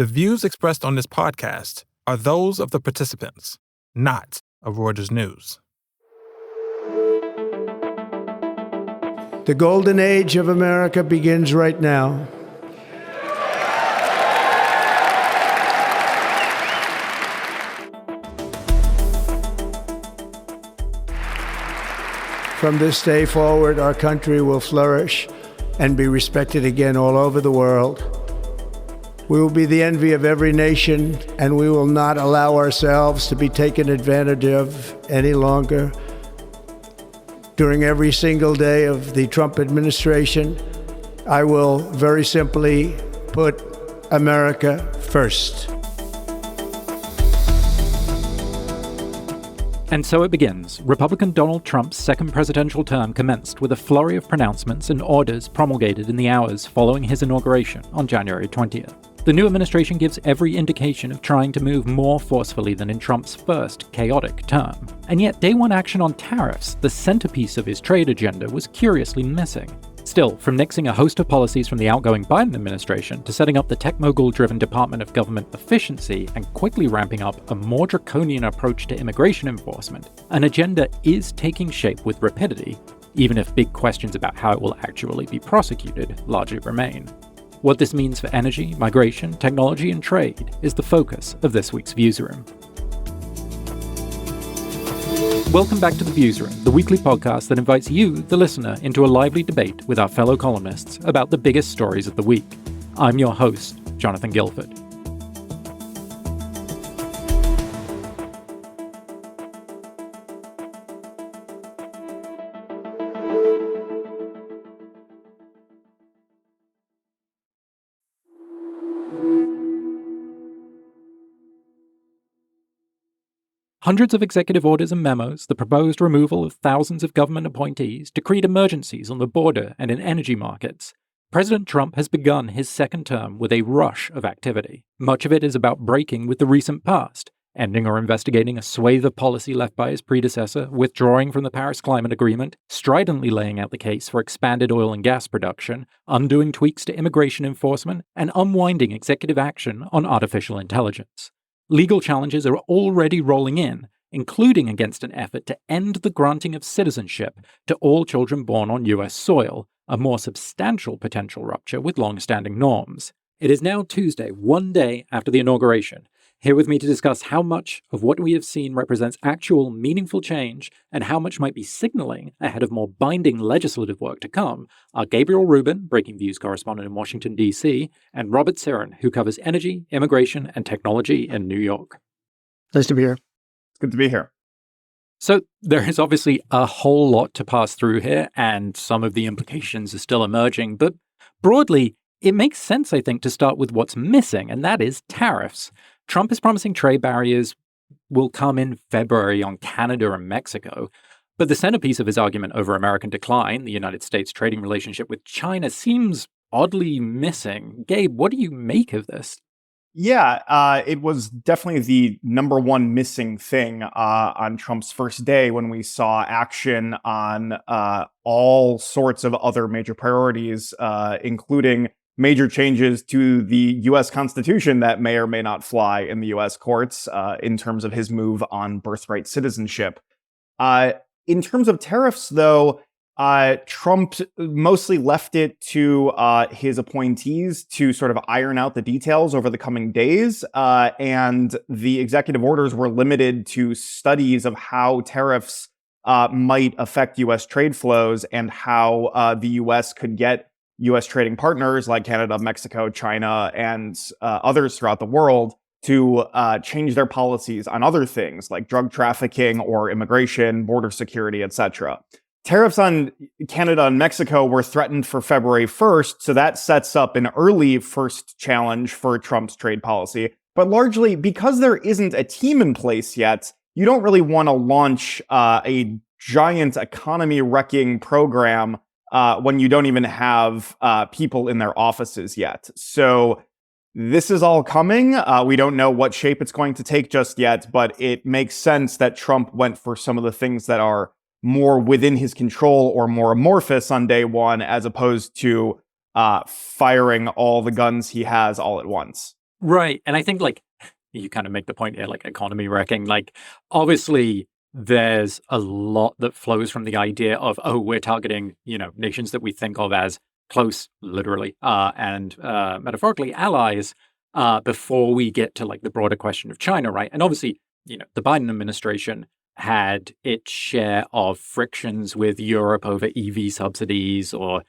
The views expressed on this podcast are those of the participants, not of Reuters News. The golden age of America begins right now. From this day forward, our country will flourish and be respected again all over the world. We will be the envy of every nation, and we will not allow ourselves to be taken advantage of any longer. During every single day of the Trump administration, I will very simply put America first. And so it begins. Republican Donald Trump's second presidential term commenced with a flurry of pronouncements and orders promulgated in the hours following his inauguration on January 20th. The new administration gives every indication of trying to move more forcefully than in Trump's first chaotic term. And yet, day one action on tariffs, the centerpiece of his trade agenda, was curiously missing. Still, from nixing a host of policies from the outgoing Biden administration to setting up the tech mogul-driven Department of Government Efficiency and quickly ramping up a more draconian approach to immigration enforcement, an agenda is taking shape with rapidity, even if big questions about how it will actually be prosecuted largely remain. What this means for energy, migration, technology, and trade is the focus of this week's Viewsroom. Welcome back to the Viewsroom, the weekly podcast that invites you, the listener, into a lively debate with our fellow columnists about the biggest stories of the week. I'm your host, Jonathan Guilford. Hundreds of executive orders and memos, the proposed removal of thousands of government appointees, decreed emergencies on the border and in energy markets. President Trump has begun his second term with a rush of activity. Much of it is about breaking with the recent past, ending or investigating a swathe of policy left by his predecessor, withdrawing from the Paris Climate Agreement, stridently laying out the case for expanded oil and gas production, undoing tweaks to immigration enforcement, and unwinding executive action on artificial intelligence. Legal challenges are already rolling in, including against an effort to end the granting of citizenship to all children born on US soil, a more substantial potential rupture with long-standing norms. It is now Tuesday, one day after the inauguration. Here with me to discuss how much of what we have seen represents actual meaningful change and how much might be signaling ahead of more binding legislative work to come are Gabriel Rubin, Breaking Views correspondent in Washington, D.C., and Robert Siren, who covers energy, immigration, and technology in New York. Nice to be here. It's good to be here. So there is obviously a whole lot to pass through here, and some of the implications are still emerging, but broadly, it makes sense, I think, to start with what's missing, and that is tariffs. Trump is promising trade barriers will come in February on Canada and Mexico, but the centerpiece of his argument over American decline, the United States' trading relationship with China, seems oddly missing. Gabe, what do you make of this? Yeah, it was definitely the number one missing thing on Trump's first day when we saw action on all sorts of other major priorities, including major changes to the U.S. Constitution that may or may not fly in the U.S. courts in terms of his move on birthright citizenship. In terms of tariffs, though, Trump mostly left it to his appointees to sort of iron out the details over the coming days, and the executive orders were limited to studies of how tariffs might affect U.S. trade flows and how the U.S. could get U.S. trading partners like Canada, Mexico, China, and others throughout the world to change their policies on other things like drug trafficking or immigration, border security, etc. Tariffs on Canada and Mexico were threatened for February 1st, so that sets up an early first challenge for Trump's trade policy. But largely, because there isn't a team in place yet, you don't really want to launch a giant economy-wrecking program when you don't even have people in their offices yet. So this is all coming. We don't know what shape it's going to take just yet, but it makes sense that Trump went for some of the things that are more within his control or more amorphous on day one, as opposed to firing all the guns he has all at once. Right. And I think like you kind of make the point here, like economy wrecking, like obviously there's a lot that flows from the idea of, oh, we're targeting, nations that we think of as close, literally, and metaphorically allies, before we get to like the broader question of China, right? And obviously, the Biden administration had its share of frictions with Europe over EV subsidies or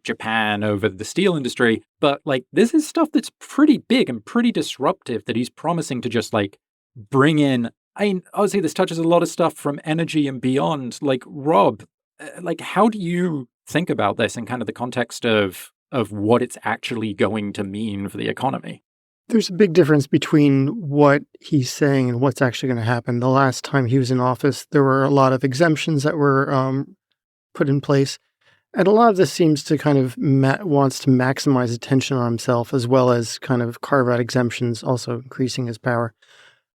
Japan over the steel industry. But like, this is stuff that's pretty big and pretty disruptive that he's promising to just like bring in. I mean, obviously, this touches a lot of stuff from energy and beyond. Like, Rob, like, how do you think about this in kind of the context of what it's actually going to mean for the economy? There's a big difference between what he's saying and what's actually going to happen. The last time he was in office, there were a lot of exemptions that were put in place. And a lot of this seems to kind of wants to maximize attention on himself, as well as kind of carve out exemptions, also increasing his power.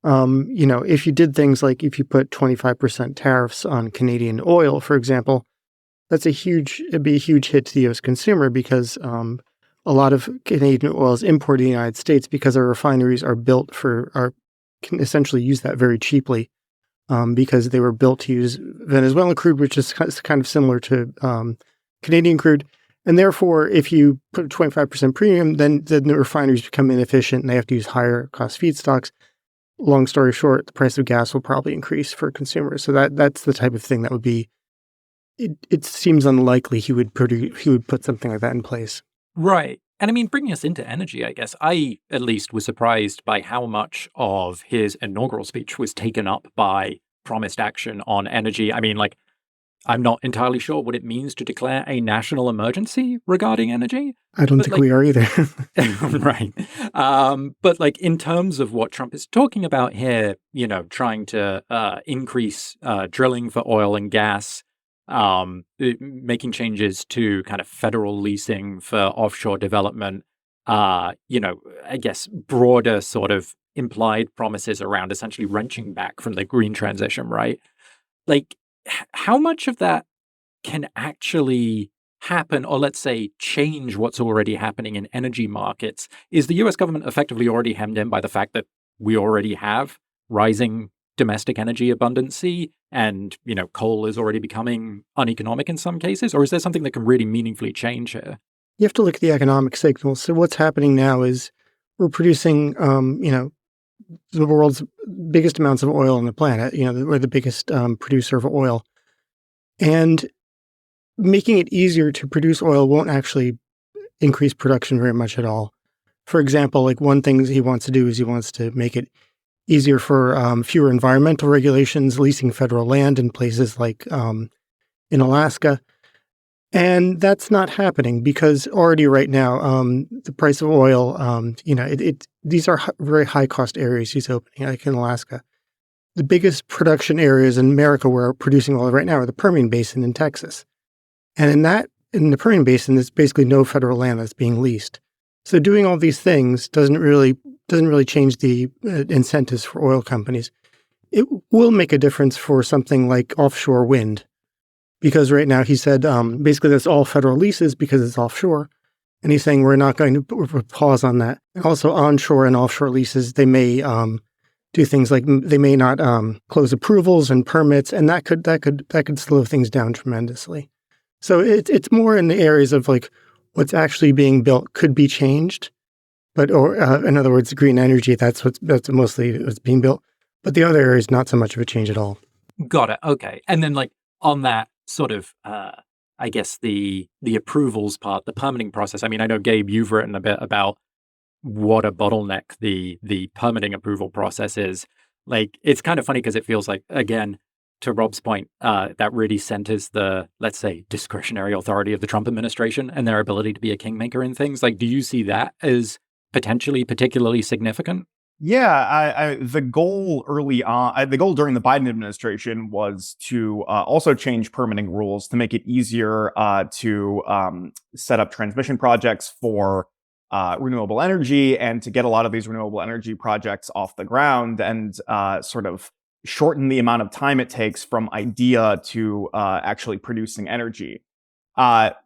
If you did things like if you put 25% tariffs on Canadian oil, for example, it'd be a huge hit to the U.S. consumer because a lot of Canadian oil is imported to the United States because our refineries can essentially use that very cheaply because they were built to use Venezuelan crude, which is kind of similar to Canadian crude. And therefore, if you put a 25% premium, then the refineries become inefficient and they have to use higher cost feedstocks. Long story short, the price of gas will probably increase for consumers. So that's the type of thing that would be. It seems unlikely he would put something like that in place. Right. And I mean, bringing us into energy, I guess, I at least was surprised by how much of his inaugural speech was taken up by promised action on energy. I mean, like, I'm not entirely sure what it means to declare a national emergency regarding energy. I don't think we are either. Right. But like in terms of what Trump is talking about here, trying to increase drilling for oil and gas, making changes to kind of federal leasing for offshore development, I guess broader sort of implied promises around essentially wrenching back from the green transition, right? Like, how much of that can actually happen, or let's say change what's already happening in energy markets? Is the US government effectively already hemmed in by the fact that we already have rising domestic energy abundancy and, coal is already becoming uneconomic in some cases? Or is there something that can really meaningfully change here? You have to look at the economic signals. So what's happening now is we're producing, the world's biggest amounts of oil on the planet. We're the biggest producer of oil. And making it easier to produce oil won't actually increase production very much at all. For example, like one thing he wants to do is he wants to make it easier for fewer environmental regulations, leasing federal land in places like in Alaska. And that's not happening because already right now, the price of oil, these are very high cost areas he's opening, like in Alaska. The biggest production areas in America where we're producing oil right now are the Permian Basin in Texas. And in the Permian Basin, there's basically no federal land that's being leased. So doing all these things doesn't really change the incentives for oil companies. It will make a difference for something like offshore wind. Because right now he said basically that's all federal leases because it's offshore. And he's saying we're not going to put pause on that. Also onshore and offshore leases, they may do things like they may not close approvals and permits, and that could slow things down tremendously. So it's more in the areas of like what's actually being built could be changed, but in other words, green energy, that's mostly what's being built. But the other areas, not so much of a change at all. Got it. Okay. And then like on that sort of, I guess the approvals part, the permitting process. I mean, I know, Gabe, you've written a bit about what a bottleneck the permitting approval process is. Like, it's kind of funny because it feels like, again, to Rob's point, that really centers the, let's say, discretionary authority of the Trump administration and their ability to be a kingmaker in things. Like, do you see that as potentially particularly significant? Yeah, the goal early on, the goal during the Biden administration was to also change permitting rules to make it easier to set up transmission projects for renewable energy and to get a lot of these renewable energy projects off the ground and sort of shorten the amount of time it takes from idea to actually producing energy.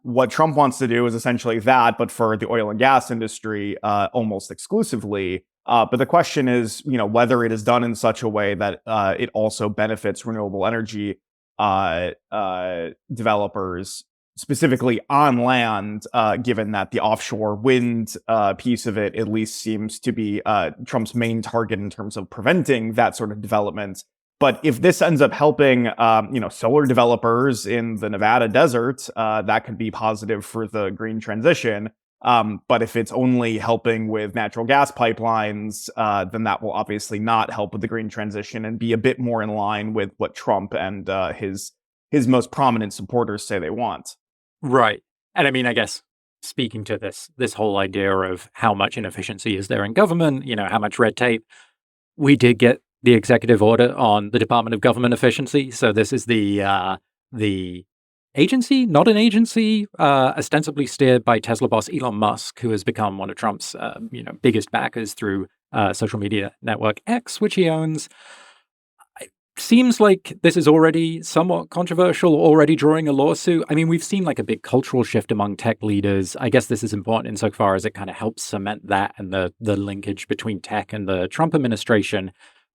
What Trump wants to do is essentially that, but for the oil and gas industry almost exclusively. But the question is, whether it is done in such a way that it also benefits renewable energy developers, specifically on land, given that the offshore wind piece of it at least seems to be Trump's main target in terms of preventing that sort of development. But if this ends up helping, solar developers in the Nevada desert, that could be positive for the green transition. But if it's only helping with natural gas pipelines, then that will obviously not help with the green transition and be a bit more in line with what Trump and his most prominent supporters say they want. Right. And I mean, I guess speaking to this whole idea of how much inefficiency is there in government, how much red tape, we did get the executive order on the Department of Government Efficiency. So this is the agency, not an agency, ostensibly steered by Tesla boss Elon Musk, who has become one of Trump's biggest backers through social media network X, which he owns. Seems like this is already somewhat controversial, already drawing a lawsuit. I mean, we've seen like a big cultural shift among tech leaders. I guess this is important insofar as it kind of helps cement that and the linkage between tech and the Trump administration.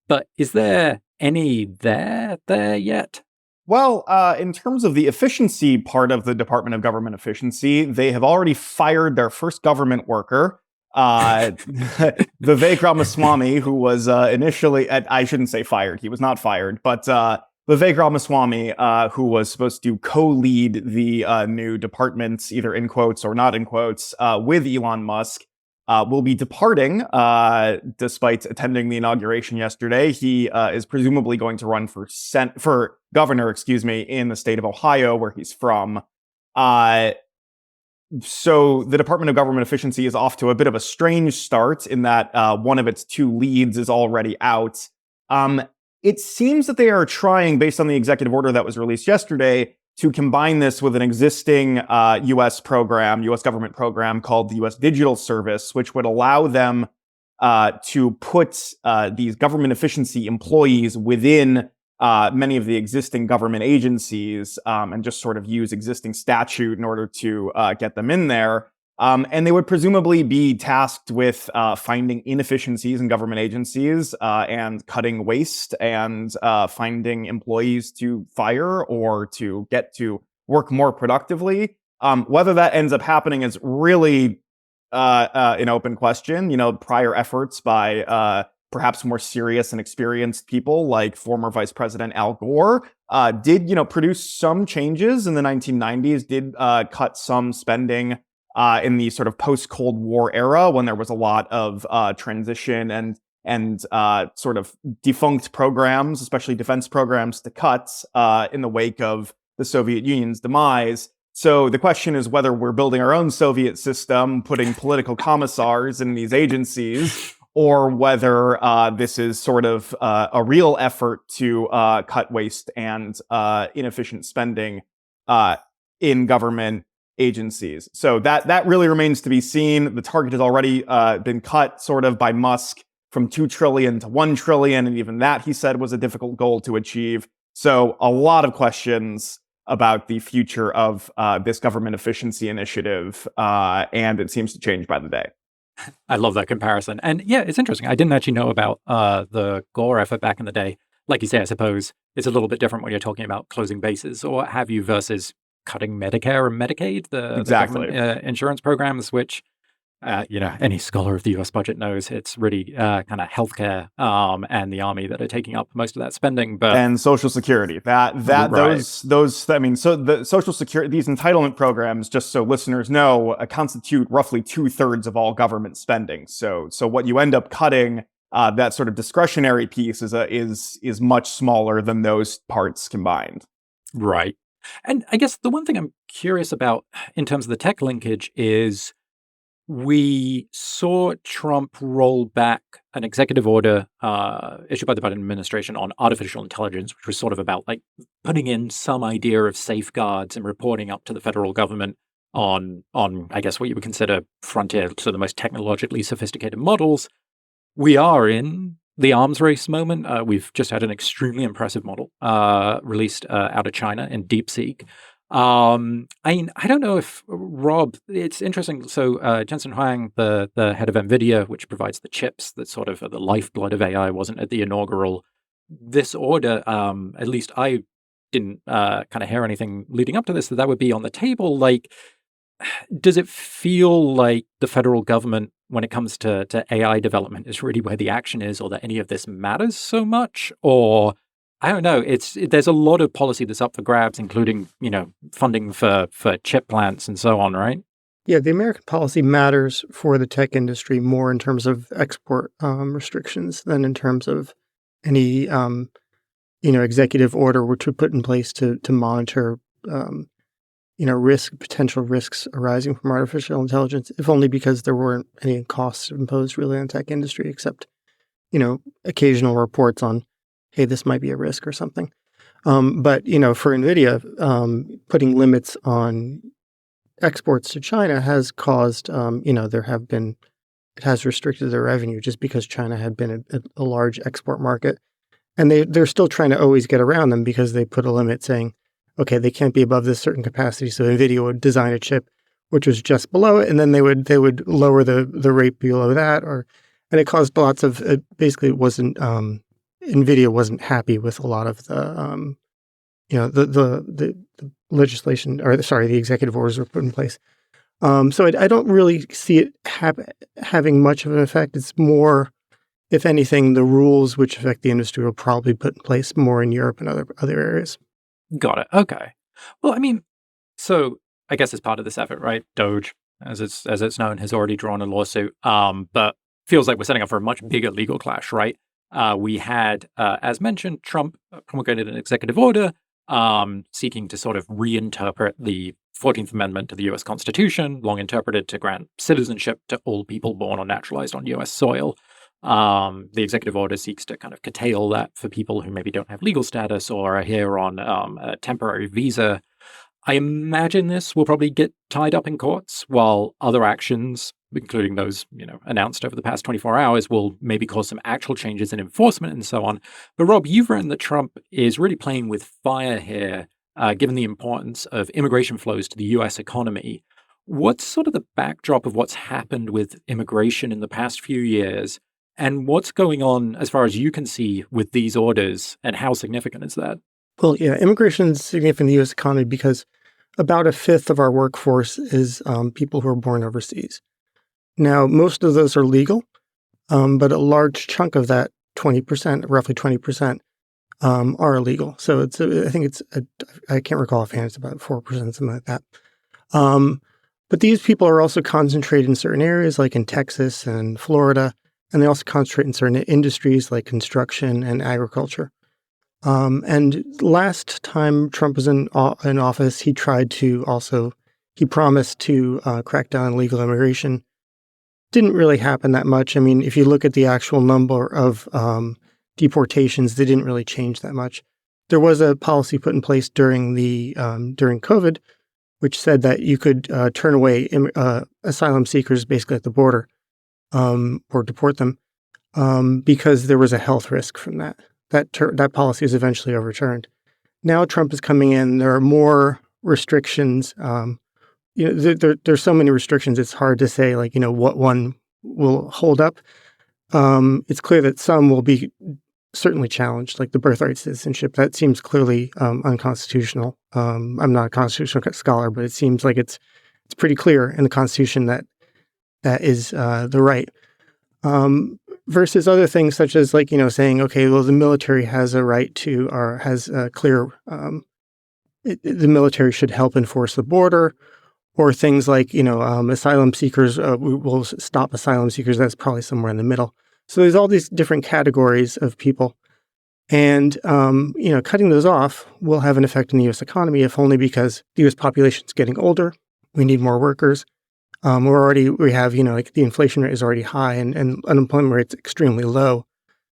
But is there any there yet? Well, in terms of the efficiency part of the Department of Government Efficiency, they have already fired their first government worker, Vivek Ramaswamy, who was initially, I shouldn't say fired, he was not fired, but Vivek Ramaswamy, who was supposed to co-lead the new department, either in quotes or not in quotes, with Elon Musk, will be departing, despite attending the inauguration yesterday. He is presumably going to run for governor, in the state of Ohio, where he's from. So the Department of Government Efficiency is off to a bit of a strange start in that one of its two leads is already out. It seems that they are trying, based on the executive order that was released yesterday, to combine this with an existing U.S. government program called the U.S. Digital Service, which would allow them to put these government efficiency employees within many of the existing government agencies and just sort of use existing statute in order to get them in there. And they would presumably be tasked with finding inefficiencies in government agencies and cutting waste and finding employees to fire or to get to work more productively. Whether that ends up happening is really an open question. Prior efforts by perhaps more serious and experienced people like former Vice President Al Gore did, produce some changes in the 1990s, did cut some spending in the sort of post-Cold War era when there was a lot of transition and sort of defunct programs, especially defense programs, to cut in the wake of the Soviet Union's demise. So the question is whether we're building our own Soviet system, putting political commissars in these agencies, or whether this is sort of a real effort to cut waste and inefficient spending in government agencies. So that really remains to be seen. The target has already been cut sort of by Musk from $2 trillion to $1 trillion, and even that, he said, was a difficult goal to achieve. So a lot of questions about the future of this government efficiency initiative, and it seems to change by the day. I love that comparison. And yeah, it's interesting. I didn't actually know about the Gore effort back in the day. Like you say, I suppose it's a little bit different when you're talking about closing bases or what have you versus cutting Medicare and Medicaid, the government insurance programs, which, any scholar of the US budget knows it's really kind of healthcare and the army that are taking up most of that spending. And Social Security. Right. So the Social Security, these entitlement programs, just so listeners know, constitute roughly 2/3 of all government spending. So what you end up cutting, that sort of discretionary piece is much smaller than those parts combined. Right. And I guess the one thing I'm curious about in terms of the tech linkage is we saw Trump roll back an executive order issued by the Biden administration on artificial intelligence, which was sort of about like putting in some idea of safeguards and reporting up to the federal government on I guess what you would consider frontier to the most technologically sophisticated models. We are in the arms race moment. We've just had an extremely impressive model released out of China in DeepSeek. I don't know if Rob. It's interesting. So Jensen Huang, the head of NVIDIA, which provides the chips that sort of are the lifeblood of AI, wasn't at the inaugural. This order, at least I didn't kind of hear anything leading up to this that would be on the table. Like, does it feel like the federal government, when it comes to AI development, is really where the action is, or that any of this matters so much? Or I don't know. There's a lot of policy that's up for grabs, including funding for chip plants and so on, right? Yeah, the American policy matters for the tech industry more in terms of export restrictions than in terms of any executive order which would put in place to monitor potential risks arising from artificial intelligence, if only because there weren't any costs imposed really on the tech industry, except, occasional reports on, hey, this might be a risk or something. But, for NVIDIA, putting limits on exports to China has caused, it has restricted their revenue just because China had been a large export market. And they're still trying to always get around them because they put a limit saying, okay, they can't be above this certain capacity. So NVIDIA would design a chip which was just below it, and then they would lower the rate below that, and it caused lots of basically it wasn't NVIDIA wasn't happy with a lot of the the legislation, or the executive orders were put in place. So I don't really see it having much of an effect. It's more, if anything, the rules which affect the industry will probably put in place more in Europe and other areas. Got it. Okay. Well, so I guess as part of this effort, right? Doge, as it's known, has already drawn a lawsuit, but feels like we're setting up for a much bigger legal clash, right? We had, as mentioned, Trump promulgated an executive order seeking to sort of reinterpret the 14th Amendment to the U.S. Constitution, long interpreted to grant citizenship to all people born or naturalized on U.S. soil. The executive order seeks to kind of curtail that for people who maybe don't have legal status or are here on a temporary visa. I imagine this will probably get tied up in courts, while other actions, including those announced over the past 24 hours, will maybe cause some actual changes in enforcement and so on. But Rob, you've written that Trump is really playing with fire here, given the importance of immigration flows to the U.S. economy. What's sort of the backdrop of what's happened with immigration in the past few years? And what's going on, as far as you can see, with these orders, and how significant is that? Well, yeah, immigration is significant in the U.S. economy because about a fifth of our workforce is people who are born overseas. Now, most of those are legal, but a large chunk of that, 20%, roughly 20%, are illegal. So I can't recall offhand, it's about 4%, something like that. But these people are also concentrated in certain areas, like in Texas and Florida, and they also concentrate in certain industries like construction and agriculture. And last time Trump was in office, he promised to crack down on illegal immigration. Didn't really happen that much. I mean, if you look at the actual number of deportations, they didn't really change that much. There was a policy put in place during COVID, which said that you could turn away asylum seekers basically at the border or deport them because there was a health risk from that. That policy is eventually overturned. Now Trump is coming in. There are more restrictions. There's so many restrictions. It's hard to say what one will hold up. It's clear that some will be certainly challenged, like the birthright citizenship. That seems clearly unconstitutional. I'm not a constitutional scholar, but it seems like it's pretty clear in the Constitution that is the right. Versus other things such as saying, okay, well, the military has a right to, or has a clear, the military should help enforce the border, or things like, asylum seekers, will stop asylum seekers. That's probably somewhere in the middle. So there's all these different categories of people. And, cutting those off will have an effect in the U.S. economy, if only because the U.S. population is getting older. We need more workers. We have, the inflation rate is already high and unemployment rate's extremely low.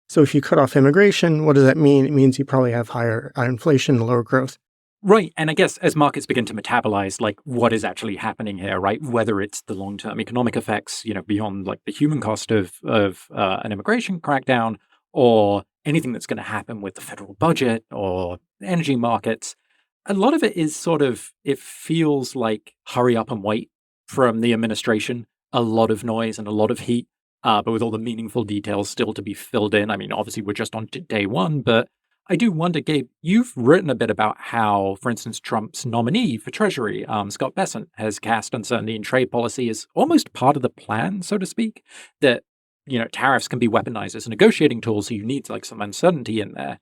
So if you cut off immigration, what does that mean? It means you probably have higher inflation and lower growth. Right. And I guess as markets begin to metabolize, what is actually happening here, right? Whether it's the long-term economic effects, beyond the human cost of an immigration crackdown, or anything that's going to happen with the federal budget or energy markets, a lot of it is it feels like hurry up and wait from the administration, a lot of noise and a lot of heat, but with all the meaningful details still to be filled in. I mean, obviously, we're just on day one, but I do wonder, Gabe, you've written a bit about how, for instance, Trump's nominee for Treasury, Scott Bessent, has cast uncertainty in trade policy as almost part of the plan, so to speak, that, tariffs can be weaponized as negotiating tools, so you need some uncertainty in there.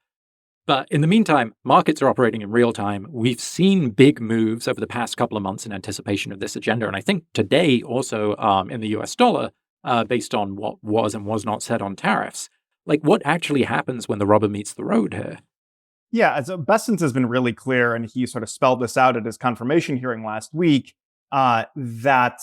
But in the meantime, markets are operating in real time. We've seen big moves over the past couple of months in anticipation of this agenda. And I think today also in the US dollar, based on what was and was not said on tariffs. What actually happens when the rubber meets the road here? Yeah, so Bessent has been really clear, and he sort of spelled this out at his confirmation hearing last week, that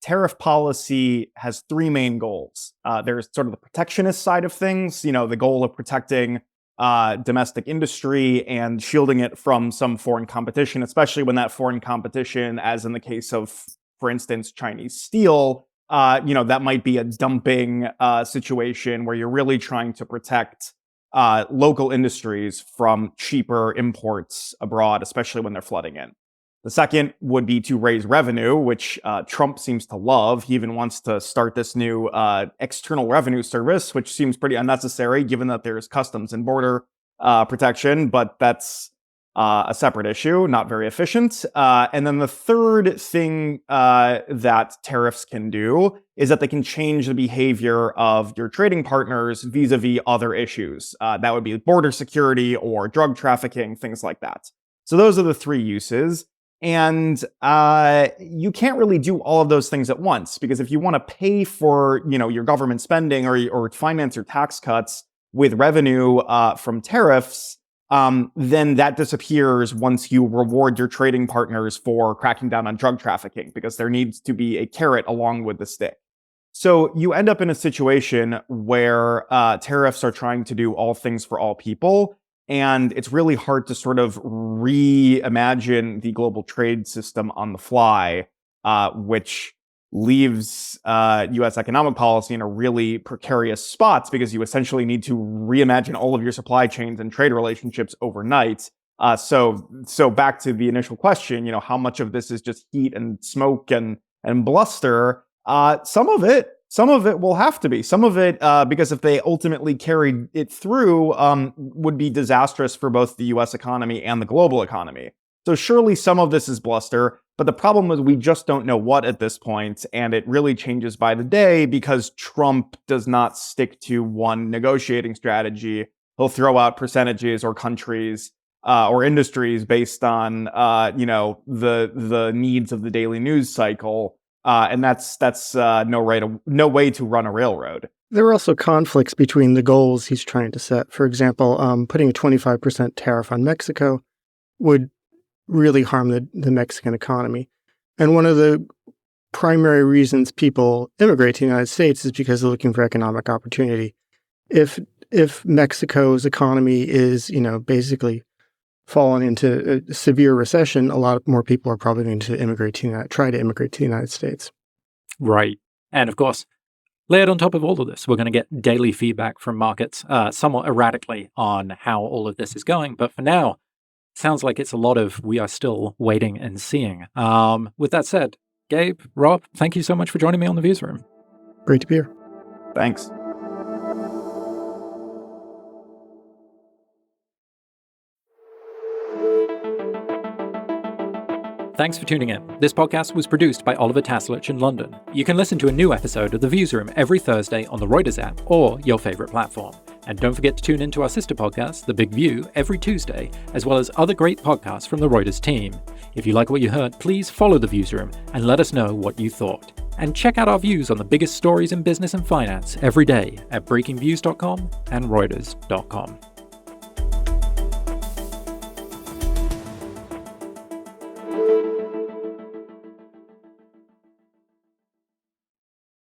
tariff policy has three main goals. There's sort of the protectionist side of things, the goal of protecting domestic industry and shielding it from some foreign competition, especially when that foreign competition, as in the case of, for instance, Chinese steel, that might be a dumping situation where you're really trying to protect local industries from cheaper imports abroad, especially when they're flooding in. The second would be to raise revenue, which Trump seems to love. He even wants to start this new external revenue service, which seems pretty unnecessary given that there's customs and border protection, but that's a separate issue, not very efficient. And then the third thing that tariffs can do is that they can change the behavior of your trading partners vis-a-vis other issues. That would be border security or drug trafficking, things like that. So those are the three uses. And you can't really do all of those things at once, because if you want to pay for, your government spending or finance your tax cuts with revenue from tariffs, then that disappears once you reward your trading partners for cracking down on drug trafficking, because there needs to be a carrot along with the stick. So you end up in a situation where tariffs are trying to do all things for all people. And it's really hard to sort of reimagine the global trade system on the fly, which leaves U.S. economic policy in a really precarious spot, because you essentially need to reimagine all of your supply chains and trade relationships overnight. So back to the initial question, how much of this is just heat and smoke and bluster? Some of it will have to be. Some of it, because if they ultimately carried it through, would be disastrous for both the U.S. economy and the global economy. So surely some of this is bluster, but the problem is we just don't know what at this point, and it really changes by the day because Trump does not stick to one negotiating strategy. He'll throw out percentages or countries or industries based on the needs of the daily news cycle. And that's no way to run a railroad. There are also conflicts between the goals he's trying to set. For example, putting a 25% tariff on Mexico would really harm the Mexican economy. And one of the primary reasons people immigrate to the United States is because they're looking for economic opportunity. If Mexico's economy is, basically fallen into a severe recession, a lot more people are probably going to try to immigrate to the United States. Right. And of course, layered on top of all of this, we're going to get daily feedback from markets somewhat erratically on how all of this is going. But for now, sounds like it's a lot of we are still waiting and seeing. With that said, Gabe, Rob, thank you so much for joining me on the Views Room. Great to be here. Thanks. Thanks for tuning in. This podcast was produced by Oliver Taslich in London. You can listen to a new episode of The Views Room every Thursday on the Reuters app or your favorite platform. And don't forget to tune into our sister podcast, The Big View, every Tuesday, as well as other great podcasts from the Reuters team. If you like what you heard, please follow The Views Room and let us know what you thought. And check out our views on the biggest stories in business and finance every day at breakingviews.com and reuters.com.